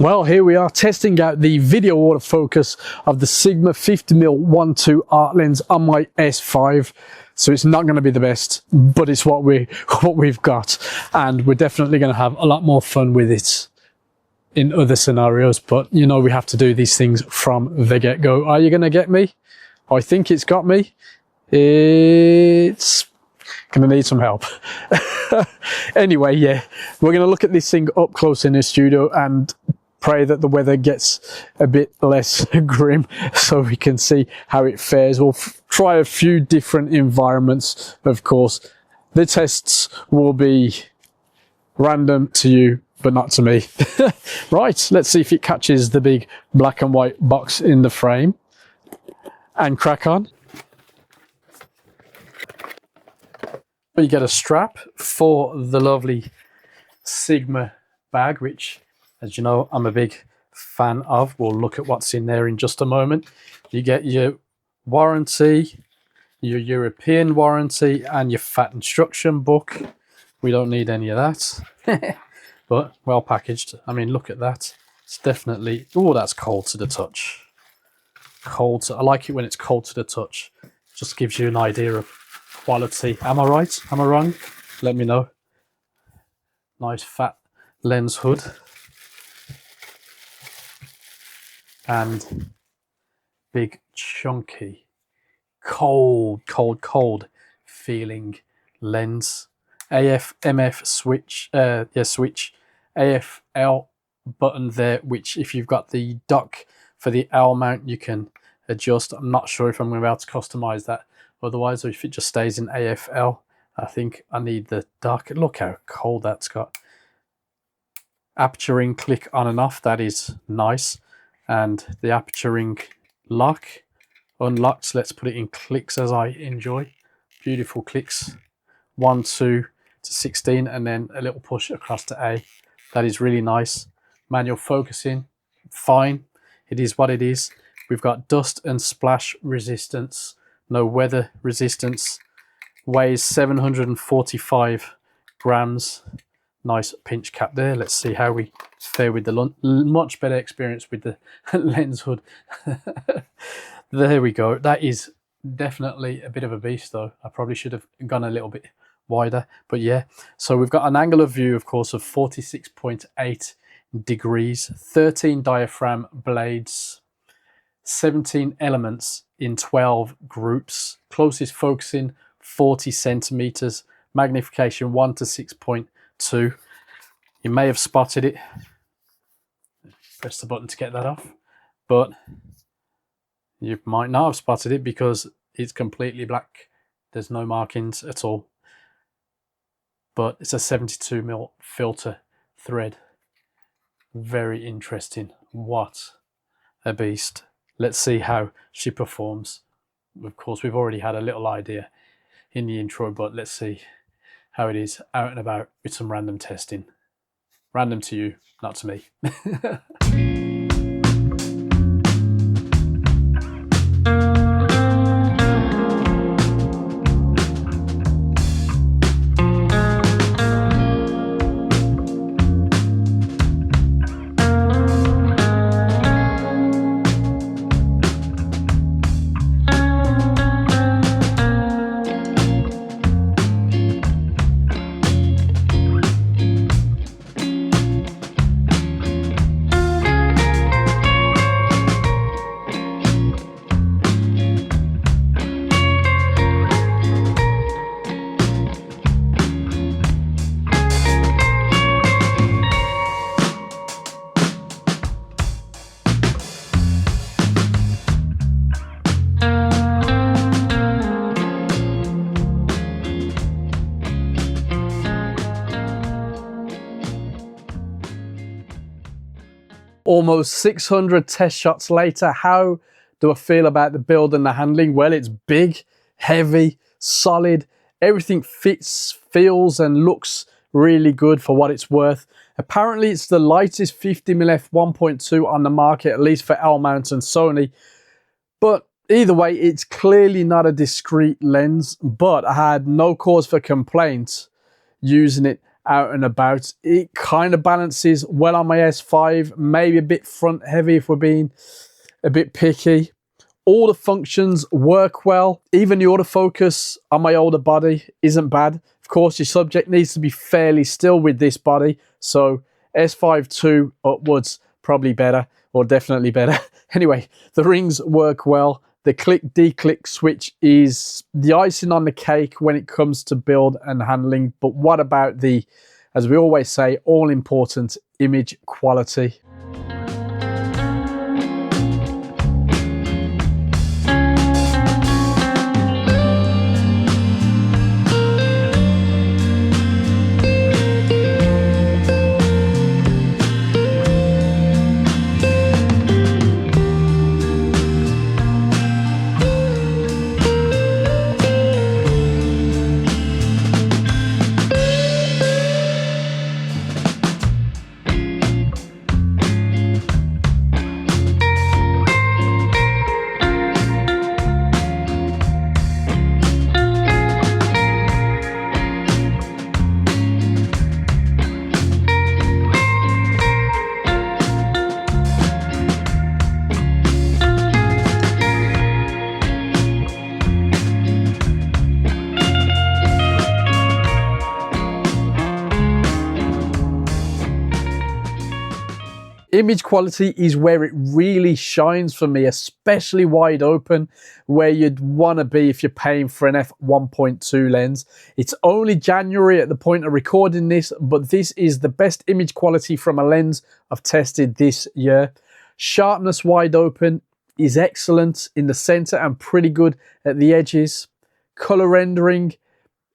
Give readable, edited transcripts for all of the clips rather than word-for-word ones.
Well, here we are testing out the video autofocus of the Sigma 50mm 1.2 art lens on my S5. So it's not going to be the best, but it's what we've got, and we're definitely going to have a lot more fun with it in other scenarios. But you know, we have to do these things from the get-go. Are you going to get me? I think it's got me. It's going to need some help. Anyway, yeah, we're going to look at this thing up close in the studio and pray that the weather gets a bit less grim so we can see how it fares. We'll try a few different environments, of course. The tests will be random to you, but not to me. Right, let's see if it catches the big black and white box in the frame and crack on. You get a strap for the lovely Sigma bag, which, as you know, I'm a big fan of. We'll look at what's in there in just a moment. You get your warranty, your European warranty, and your FAT instruction book. We don't need any of that, but well packaged. I mean, look at that. It's definitely, oh, that's cold to the touch. Cold to, I like it when it's cold to the touch. Just gives you an idea of quality. Am I right? Am I wrong? Let me know. Nice fat lens hood. And big chunky cold feeling lens. AF/MF switch, switch AFL button there, which if you've got the dock for the L mount you can adjust. I'm not sure if I'm going to be able to customize that otherwise, or if it just stays in AFL. I think I need the dock. Look how cold that's got. Aperturing click on and off, that is nice. And the aperturing lock unlocked. Let's put it in clicks as I enjoy. Beautiful clicks. 1, 2 to 16, and then a little push across to A. That is really nice. Manual focusing, fine. It is what it is. We've got dust and splash resistance, no weather resistance. Weighs 745 grams. Nice pinch cap there. Let's see how we fare with the much better experience with the lens hood. There we go. That is definitely a bit of a beast though. I probably should have gone a little bit wider, but yeah. So we've got an angle of view, of course, of 46.8 degrees, 13 diaphragm blades, 17 elements in 12 groups, closest focusing 40 centimeters, magnification 1 to 6.2. You may have spotted it. Press the button to get that off, but you might not have spotted it because it's completely black. There's no markings at all, but it's a 72mm filter thread. Very interesting. What a beast. Let's see how she performs. Of course, we've already had a little idea in the intro, but let's see how it is out and about with some random testing. Random to you, not to me. Almost 600 test shots later, how do I feel about the build and the handling? Well, it's big, heavy, solid. Everything fits, feels and looks really good for what it's worth. Apparently, it's the lightest 50mm f1.2 on the market, at least for L mounts and Sony. But either way, it's clearly not a discreet lens, but I had no cause for complaint using it out and about. It kind of balances well on my S5, maybe a bit front heavy if we're being a bit picky. All the functions work well. Even the autofocus on my older body isn't bad. Of course, your subject needs to be fairly still with this body, so S5.2 upwards probably better, or definitely better. Anyway, the rings work well. The click declick switch is the icing on the cake when it comes to build and handling. But what about the, as we always say, all important image quality? Image quality is where it really shines for me, especially wide open, where you'd want to be if you're paying for an f1.2 lens. It's only January at the point of recording this, but this is the best image quality from a lens I've tested this year. Sharpness wide open is excellent in the center and pretty good at the edges. Color rendering,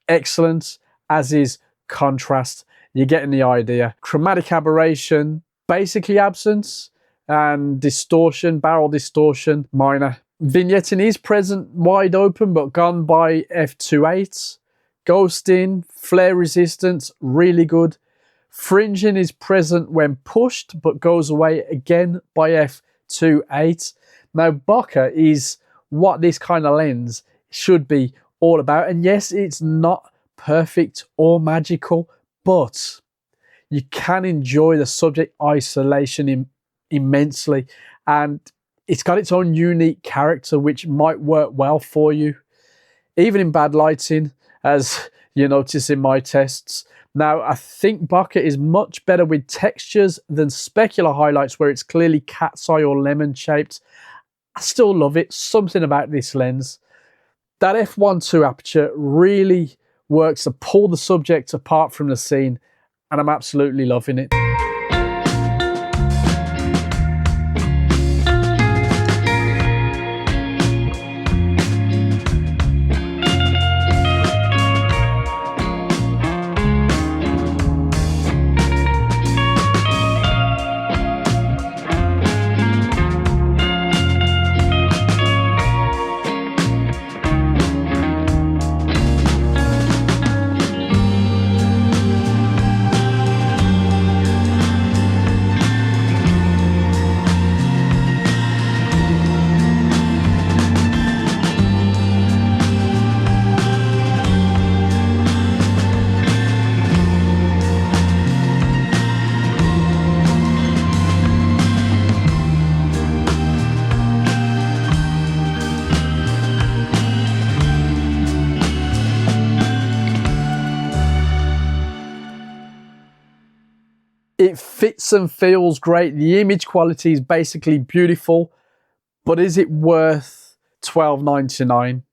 excellent, as is contrast. You're getting the idea. Chromatic aberration, basically absence, and distortion, barrel distortion, minor. Vignetting is present wide open, but gone by f2.8. Ghosting, flare resistance, really good. Fringing is present when pushed, but goes away again by f2.8. Now, bokeh is what this kind of lens should be all about. And yes, it's not perfect or magical, but you can enjoy the subject isolation immensely, and it's got its own unique character which might work well for you, even in bad lighting, as you notice in my tests. Now, I think bokeh is much better with textures than specular highlights where it's clearly cat's eye or lemon shaped. I still love it. Something about this lens. That f1.2 aperture really works to pull the subject apart from the scene, and I'm absolutely loving it. It fits and feels great. The image quality is basically beautiful, but is it worth $12.99?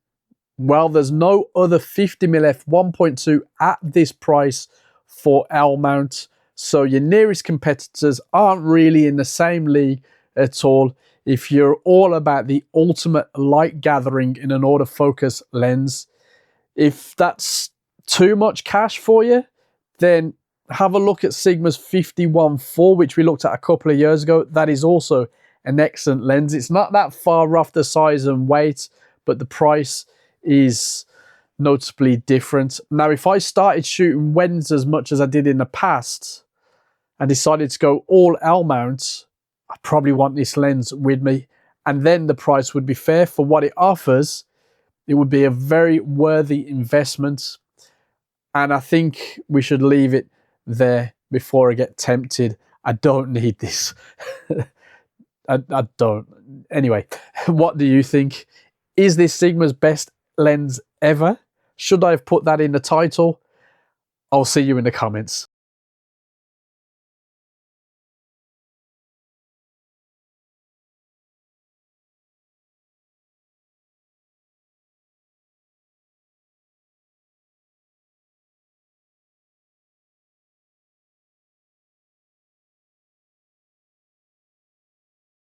Well, there's no other 50mm f1.2 at this price for L mount, so your nearest competitors aren't really in the same league at all if you're all about the ultimate light gathering in an autofocus lens. If that's too much cash for you, then have a look at Sigma's 51.4, which we looked at a couple of years ago. That is also an excellent lens. It's not that far off the size and weight, but the price is noticeably different. Now, if I started shooting Wens as much as I did in the past and decided to go all L mount, I probably want this lens with me, and then the price would be fair for what it offers. It would be a very worthy investment, and I think we should leave it there before I get tempted. I don't need this. I don't. Anyway, what do you think? Is this Sigma's best lens ever? Should I have put that in the title? I'll see you in the comments.